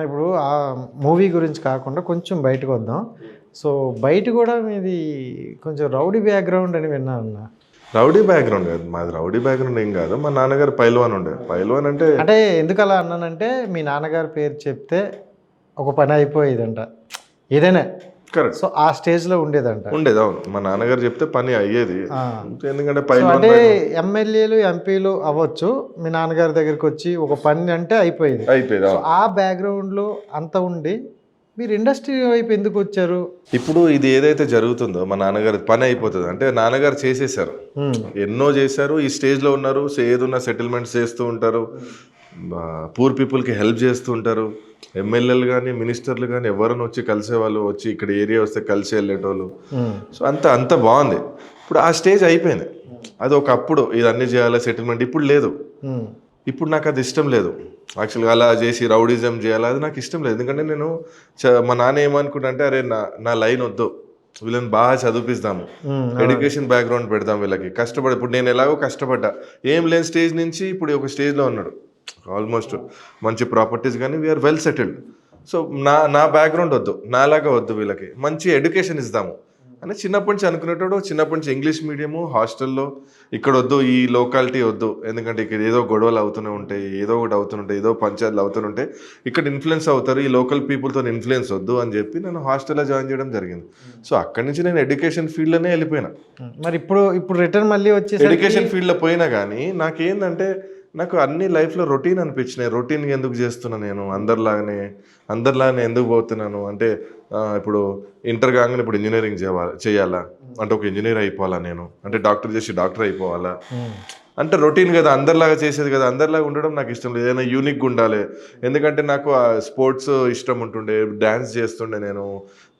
ఇప్పుడు ఆ మూవీ గురించి కాకుండా కొంచెం బయటకు వద్దాం. సో బయట కూడా మీది కొంచెం రౌడీ బ్యాక్గ్రౌండ్ అని విన్నాను అన్న. రౌడీ బ్యాక్గ్రౌండ్ కాదు మాది, రౌడీ బ్యాక్గ్రౌండ్ ఏం కాదు. మా నాన్నగారు పైల్వాన్ ఉండే. పైల్వాన్ అంటే అంటే ఎందుకు అలా అన్నానంటే మీ నాన్నగారి పేరు చెప్తే ఒక పని అయిపోయేదంట ఏదైనా. కరెక్ట్. సో ఆ స్టేజ్లో ఉండేదంట. ఉండేది. అవును, మా నాన్నగారు చెప్తే పని అయ్యేది. ఎందుకంటే సో పైల్వాన్ అంటే ఎమ్మెల్యేలు ఎంపీలు అవ్వచ్చు, మీ నాన్నగారి దగ్గరికి వచ్చి ఒక పని అంటే అయిపోయేది. అయిపోయేది. సో ఆ బ్యాక్గ్రౌండ్లో అంత ఉండి మీరు ఇండస్ట్రీ వైపు ఎందుకు వచ్చారు? ఇప్పుడు ఇది ఏదైతే జరుగుతుందో మా నాన్నగారి పని అయిపోతుంది అంటే నాన్నగారు చేసేసారు, ఎన్నో చేశారు. ఈ స్టేజ్లో ఉన్నారు, ఏదున్న సెటిల్మెంట్స్ చేస్తూ ఉంటారు, పూర్ పీపుల్కి హెల్ప్ చేస్తూ ఉంటారు. ఎమ్మెల్యేలు కానీ మినిస్టర్లు కానీ ఎవరైనా వచ్చి కలిసేవాళ్ళు, వచ్చి ఇక్కడ ఏరియా వస్తే కలిసి వెళ్ళేటోళ్ళు. సో అంత బాగుంది. ఇప్పుడు ఆ స్టేజ్ అయిపోయింది. అది ఒకప్పుడు ఇదన్నీ చేయాలి సెటిల్మెంట్, ఇప్పుడు లేదు. ఇప్పుడు నాకు అది ఇష్టం లేదు. యాక్చువల్గా అలా చేసి రౌడిజం చేయాలి అది నాకు ఇష్టం లేదు. ఎందుకంటే నేను మా నాన్న ఏమనుకుంటా అంటే అరే నా లైన్ వద్దు, వీళ్ళని బాగా చదివిపిస్తాము, ఎడ్యుకేషన్ బ్యాక్గ్రౌండ్ పెడదాం వీళ్ళకి, కష్టపడి. ఇప్పుడు నేను ఎలాగో కష్టపడ్డా, ఏం లేని స్టేజ్ నుంచి ఇప్పుడు ఒక స్టేజ్లో ఉన్నాడు, ఆల్మోస్ట్ మంచి ప్రాపర్టీస్ కానీ వీఆర్ వెల్ సెటిల్డ్. సో నా బ్యాక్గ్రౌండ్ వద్దు, నాలాగా వద్దు, వీళ్ళకి మంచి ఎడ్యుకేషన్ ఇస్తాము అని చిన్నప్పటి నుంచి అనుకునేటోడు. చిన్నప్పటి నుంచి ఇంగ్లీష్ మీడియము, హాస్టల్లో, ఇక్కడ వద్దు, ఈ లోకాలిటీ వద్దు, ఎందుకంటే ఇక్కడ ఏదో గొడవలు అవుతూనే ఉంటాయి, ఏదో ఒకటి అవుతుంటాయి, ఏదో పంచాయతీలు అవుతుంటాయి, ఇక్కడ ఇన్ఫ్లుయెన్స్ అవుతారు, ఈ లోకల్ పీపుల్తో ఇన్ఫ్లుయెన్స్ వద్దు అని చెప్పి నేను హాస్టల్లో జాయిన్ చేయడం జరిగింది. సో అక్కడి నుంచి నేను ఎడ్యుకేషన్ ఫీల్డ్లోనే వెళ్ళిపోయినా. మరి ఇప్పుడు రిటర్న్ మళ్ళీ వచ్చేసి ఎడ్యుకేషన్ ఫీల్డ్లో పోయినా కానీ నాకేందంటే నాకు అన్ని లైఫ్లో రొటీన్ అనిపించినాయి. రొటీన్గా ఎందుకు చేస్తున్నా నేను, అందరిలాగానే ఎందుకు పోతున్నాను అంటే ఇప్పుడు ఇంటర్ కాగానే ఇప్పుడు ఇంజనీరింగ్ చేయాలా అంటే ఒక ఇంజనీర్ అయిపోవాలా నేను, అంటే డాక్టర్ చేసి డాక్టర్ అయిపోవాలా అంటే రొటీన్ కదా, అందరిలాగా చేసేది కదా, అందరిలాగా ఉండడం నాకు ఇష్టం లేదు. ఏదైనా యూనిక్గా ఉండాలి. ఎందుకంటే నాకు స్పోర్ట్స్ ఇష్టం ఉంటుండే, డ్యాన్స్ చేస్తుండే నేను,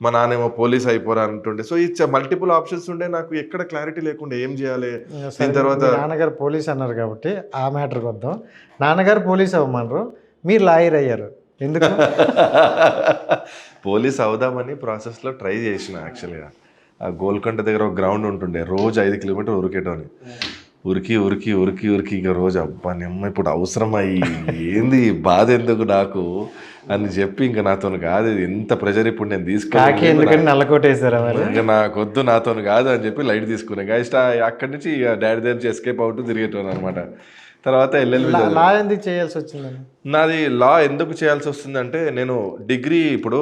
మా నాన్నేమో పోలీస్ అయిపోరా అంటుండే. సో ఈ మల్టిపుల్ ఆప్షన్స్ ఉండే, నాకు ఎక్కడ క్లారిటీ లేకుండా ఏం చేయాలి. దీని తర్వాత నాన్నగారు పోలీస్ అన్నారు కాబట్టి ఆ మ్యాటర్కి వద్దాం. నాన్నగారు పోలీస్ అవ్వమన్నారు, మీరు లాయర్ అయ్యారు ఎందుకు? పోలీస్ అవుదామని ప్రాసెస్లో ట్రై చేసిన. యాక్చువల్గా ఆ గోల్కొండ దగ్గర ఒక గ్రౌండ్ ఉంటుండే, రోజు 5 కిలోమీటర్లు ఉరికేటోని, ఉరికి ఇక రోజు అబ్బా నిమ్మ ఇప్పుడు అవసరమా, ఏంది బాధ ఎందుకు నాకు అని చెప్పి ఇంకా నాతో కాదు, ఎంత ప్రెజర్ ఇప్పుడు నేను తీసుకుని నల్లకోటేసారా ఇంకా నాకొద్దు, నాతో కాదు అని చెప్పి లైట్ తీసుకునే గైస్ట్. అక్కడి నుంచి ఇక డాడీ దగ్గర నుంచి ఎస్కేప్ అవుతూ తిరిగేటోను అనమాట. తర్వాత ఎల్ఎల్బి లా ఎందుకు చేయాల్సి వచ్చిందని. నాది లా ఎందుకు చేయాల్సి వస్తుందంటే నేను డిగ్రీ ఇప్పుడు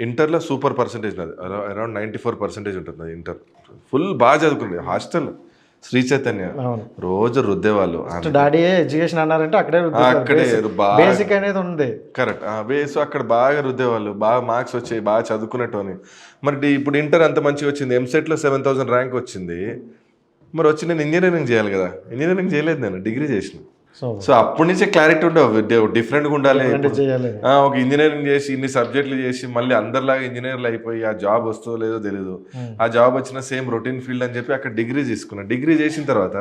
ఇంటర్లో సూపర్ పర్సంటేజ్, నాది అరౌండ్ 94% ఉంటుంది. నాది ఇంటర్ ఫుల్ బాగా చదువుకునేది. హాస్టల్ శ్రీ చైతన్య, రోజు రుద్దేవాళ్ళు. డాడీ ఎడ్యుకేషన్ అన్నారంటే అక్కడే బేసిక్ అనేది ఉంది. కరెక్ట్, బేస్ అక్కడ బాగా రుద్దేవాళ్ళు, బాగా మార్క్స్ వచ్చాయి, బాగా చదువుకునేటోని. మరి ఇప్పుడు ఇంటర్ అంత మంచిగా వచ్చింది, ఎంసెట్లో 7000 ర్యాంక్ వచ్చింది. మరి వచ్చి నేను ఇంజనీరింగ్ చేయాలి కదా, ఇంజనీరింగ్ చేయలేదు, నేను డిగ్రీ చేసిన. సో అప్పటి నుంచే క్లారిటీ ఉండవు, డిఫరెంట్గా ఉండాలి. ఒక ఇంజనీరింగ్ చేసి ఇన్ని సబ్జెక్టులు చేసి మళ్ళీ అందరిలాగా ఇంజనీర్లు అయిపోయి ఆ జాబ్ వస్తుందో లేదో తెలియదు. ఆ జాబ్ వచ్చిన సేమ్ రొటీన్ ఫీల్డ్ అని చెప్పి అక్కడ డిగ్రీ తీసుకున్నాను. డిగ్రీ చేసిన తర్వాత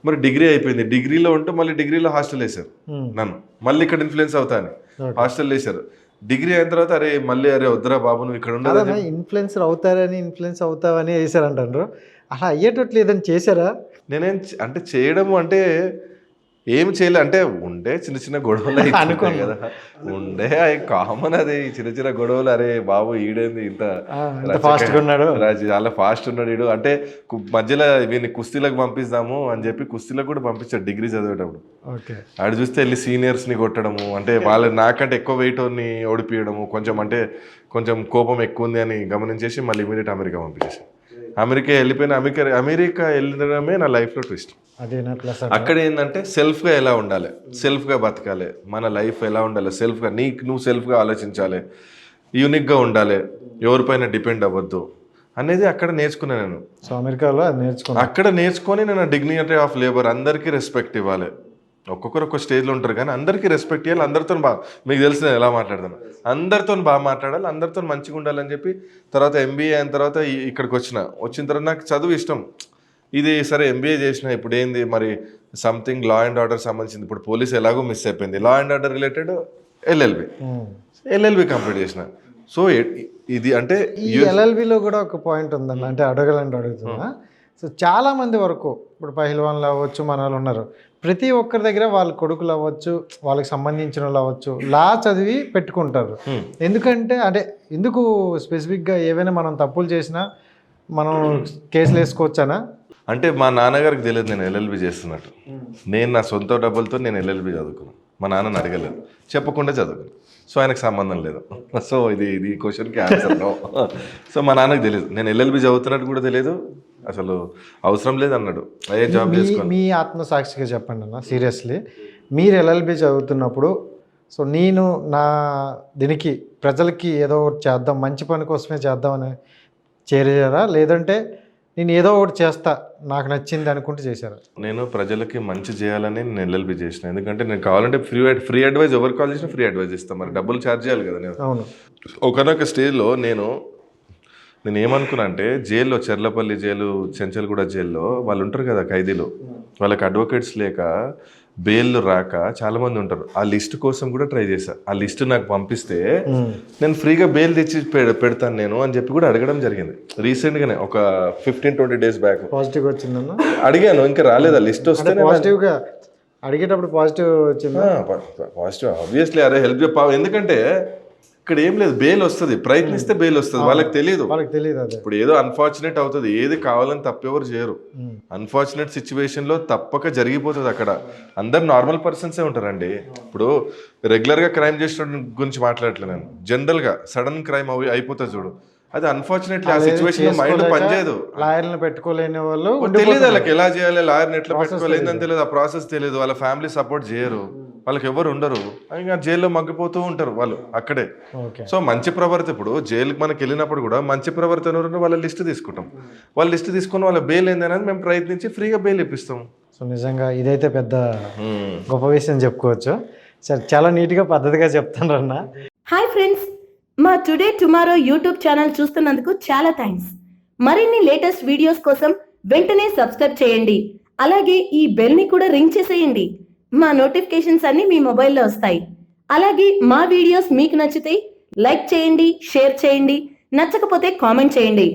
మరి డిగ్రీ అయిపోయింది, డిగ్రీలో ఉంటూ మళ్ళీ డిగ్రీలో హాస్టల్ వేశారు నన్ను, మళ్ళీ ఇక్కడ ఇన్ఫ్లుయెన్స్ అవుతాను హాస్టల్ వేశారు. డిగ్రీ అయిన తర్వాత అరే మళ్ళీ అరే వద్దురా బాబు నువ్వు ఇక్కడ ఉండదు, ఇన్ఫ్లుయెన్స్ అవుతావని వేసారంటారు. అలా అయ్యేటట్లు ఏదైనా చేశారా? నేనేం అంటే చేయడము అంటే ఏం చేయలే, అంటే ఉండే చిన్న చిన్న గొడవలు అనుకోండి కదా, ఉండే అవి కామన్. అది చిన్న గొడవలు, అరే బాబు ఈడేంది ఇంత ఫాస్ట్ ఉన్నాడు, చాలా ఫాస్ట్ ఉన్నాడు ఈడు అంటే, మధ్యలో వీడిని కుస్తీలకు పంపిస్తాము అని చెప్పి కుస్తీలకు కూడా పంపించాడు డిగ్రీ చదివేటప్పుడు. ఆడు చూస్తే వెళ్ళి సీనియర్స్ని కొట్టడము, అంటే వాళ్ళు నాకంటే ఎక్కువ వెయిట్ని ఓడిపియడము, కొంచెం కోపం ఎక్కువ ఉంది అని గమనించేసి మళ్ళీ ఇమీడియట్ అమెరికా పంపించేసి అమెరికా వెళ్ళిపోయిన. అమెరికా వెళ్ళడమే నా లైఫ్లో ట్విస్ట్. అక్కడ ఏంటంటే సెల్ఫ్గా ఎలా ఉండాలి, సెల్ఫ్గా బతకాలి, మన లైఫ్ ఎలా ఉండాలి, సెల్ఫ్గా నువ్వు సెల్ఫ్గా ఆలోచించాలి, యూనిక్గా ఉండాలి, ఎవరిపైన డిపెండ్ అవ్వద్దు అనేది అక్కడ నేర్చుకున్నాను నేను. సో అమెరికాలో అక్కడ నేర్చుకొని నేను డిగ్నిటీ ఆఫ్ లేబర్, అందరికీ రెస్పెక్ట్ ఇవ్వాలి. ఒక్కొక్కరు ఒక్కొక్క స్టేజ్లో ఉంటారు కానీ అందరికీ రెస్పెక్ట్ ఇవ్వాలి, అందరితో బాగా, మీకు తెలిసిన ఎలా మాట్లాడతాను, అందరితో బాగా మాట్లాడాలి, అందరితో మంచిగా ఉండాలని చెప్పి తర్వాత ఎంబీఏ అయిన తర్వాత ఇక్కడికి వచ్చిన తర్వాత నాకు చదువు ఇష్టం. ఇది సరే ఎంబీఏ చేసిన, ఇప్పుడు ఏంది మరి సంథింగ్ లా అండ్ ఆర్డర్ సంబంధించింది, ఇప్పుడు పోలీస్ ఎలాగో మిస్ అయిపోయింది, law and order related LLB complete చేసిన. సో ఇది అంటే ఈ ఎల్ఎల్బిలో కూడా ఒక పాయింట్ ఉందన్న, అంటే అడుగుతున్నా, సో చాలామంది వరకు ఇప్పుడు పహిల్వాన్లు అవ్వచ్చు, మన వాళ్ళు ఉన్నారు, ప్రతి ఒక్కరి దగ్గర వాళ్ళ కొడుకులు అవ్వచ్చు, వాళ్ళకి సంబంధించిన వాళ్ళు అవ్వచ్చు, లా చదివి పెట్టుకుంటారు. ఎందుకంటే అంటే ఎందుకు స్పెసిఫిక్గా ఏవైనా మనం తప్పులు చేసినా మనం కేసులు వేసుకోవచ్చానా? అంటే మా నాన్నగారికి తెలియదు నేను ఎల్ఎల్బి చేస్తున్నట్టు. నేను నా సొంత డబ్బులతో నేను ఎల్ఎల్బి చదువుకున్నాను. మా నాన్నని అడగలేదు, చెప్పకుండా చదువుకున్నాను. సో ఆయనకు సంబంధం లేదు. సో ఇది క్వశ్చన్కి ఆన్సర్ నో. సో మా నాన్నకి తెలియదు, నేను ఎల్ఎల్బి చదువుతున్నట్టు కూడా తెలియదు, అసలు అవసరం లేదు అన్నాడు. అయ్యే జాబ్ చేసుకోండి. మీ ఆత్మసాక్షిగా చెప్పండి అన్న, సీరియస్లీ మీరు ఎల్ఎల్బి చదువుతున్నప్పుడు సో నేను నా దీనికి ప్రజలకి ఏదో ఒకటి చేద్దాం, మంచి పని కోసమే చేద్దామని చేరారా, లేదంటే నేను ఏదో ఒకటి చేస్తా నాకు నచ్చింది అనుకుంటూ చేశారా? నేను ప్రజలకి మంచి చేయాలని నేను ఎల్ఎల్బి చేసిన. ఎందుకంటే నేను కావాలంటే ఫ్రీ అడ్వైజ్ ఎవరు కాల్ చేసినా ఫ్రీ అడ్వైజ్ ఇస్తాను. మరి డబ్బులు ఛార్జ్ చేయాలి కదా నేను. అవును. ఒకనొక స్టేజ్లో నేను ఏమనుకున్నా అంటే, జైల్లో చెర్లపల్లి జైలు, చెంచల్గూడ జైల్లో వాళ్ళు ఉంటారు కదా ఖైదీలు, వాళ్ళకి అడ్వకేట్స్ లేక బెయిల్ రాక చాలా మంది ఉంటారు. ఆ లిస్ట్ కోసం కూడా ట్రై చేశా. ఆ లిస్ట్ నాకు పంపిస్తే నేను ఫ్రీగా బెయిల్ తెచ్చి పెడతాను నేను అని చెప్పి కూడా అడగడం జరిగింది. రీసెంట్గానే ఒక 15-20 days బ్యాక్ పాజిటివ్ వచ్చిందన్న అడిగాను, ఇంకా రాలేదు. ఆ లిస్ట్ వస్తే పాజిటివ్గా అడిగేటప్పుడు పాజిటివ్ వచ్చిందా? Positive obviously. అరే హెల్ప్ చెప్పా. ఎందుకంటే ఇక్కడ ఏం లేదు, బెయిల్ వస్తుంది, ప్రయత్నిస్తే బెయిల్ వస్తుంది. వాళ్ళకి తెలియదు అదే. ఇప్పుడు ఏదో అన్ఫార్చునేట్ అవుతుంది, ఏది కావాలని తప్పెవరు చేయరు. అన్ఫార్చునేట్ సిచ్యువేషన్ లో తప్పక జరిగిపోతుంది. అక్కడ అందరు నార్మల్ పర్సన్సే ఉంటారండి. ఇప్పుడు రెగ్యులర్ గా క్రైమ్ చేసిన గురించి మాట్లాడట్లేదు నేను, జనరల్ గా సడన్ క్రైమ్ అయిపోతుంది చూడు, అది అన్ఫార్చునేట్లీ ఆ సిచ్యువేషన్ లో మైండ్ పనిచేయదు. లాయర్ని పెట్టుకోలేని వాళ్ళు తెలియదు, వాళ్ళకి ఎలా చేయాలి, లాయర్ని ఎట్లా పెట్టుకోలేదని తెలియదు, ఆ ప్రాసెస్ తెలియదు, వాళ్ళ ఫ్యామిలీ సపోర్ట్ చేయరు, వాళ్ళకి ఎవరు ఉండరు, ఇంకా జైల్లో మగ్గిపోతూ ఉంటారు వాళ్ళు అక్కడే. సో మంచి ప్రవర్తి, ఇప్పుడు జైలుకి మనకి వెళ్ళినప్పుడు కూడా మంచి ప్రవర్తి ఎవరు వాళ్ళ లిస్ట్ తీసుకుంటాం. వాళ్ళ లిస్ట్ తీసుకుని వాళ్ళ బెయిల్ ఏందనేది మేము ప్రయత్నించి ఫ్రీగా బెయిల్ ఇప్పిస్తాం. సో నిజంగా ఇదైతే పెద్ద గొప్ప విషయం చెప్పుకోవచ్చు. సరే, చాలా నీట్గా పద్ధతిగా చెప్తాను అన్న. హాయ్ ఫ్రెండ్స్, మా టుడే టుమారో యూట్యూబ్ ఛానల్ చూస్తున్నందుకు చాలా థ్యాంక్స్. మరిన్ని లేటెస్ట్ వీడియోస్ కోసం వెంటనే సబ్స్క్రైబ్ చేయండి. అలాగే ఈ బెల్ ని కూడా రింగ్ చేసేయండి. మా నోటిఫికేషన్స్ అన్ని మీ మొబైల్లో వస్తాయి. అలాగే మా వీడియోస్ మీకు నచ్చితే లైక్ చేయండి, షేర్ చేయండి, నచ్చకపోతే కామెంట్ చేయండి.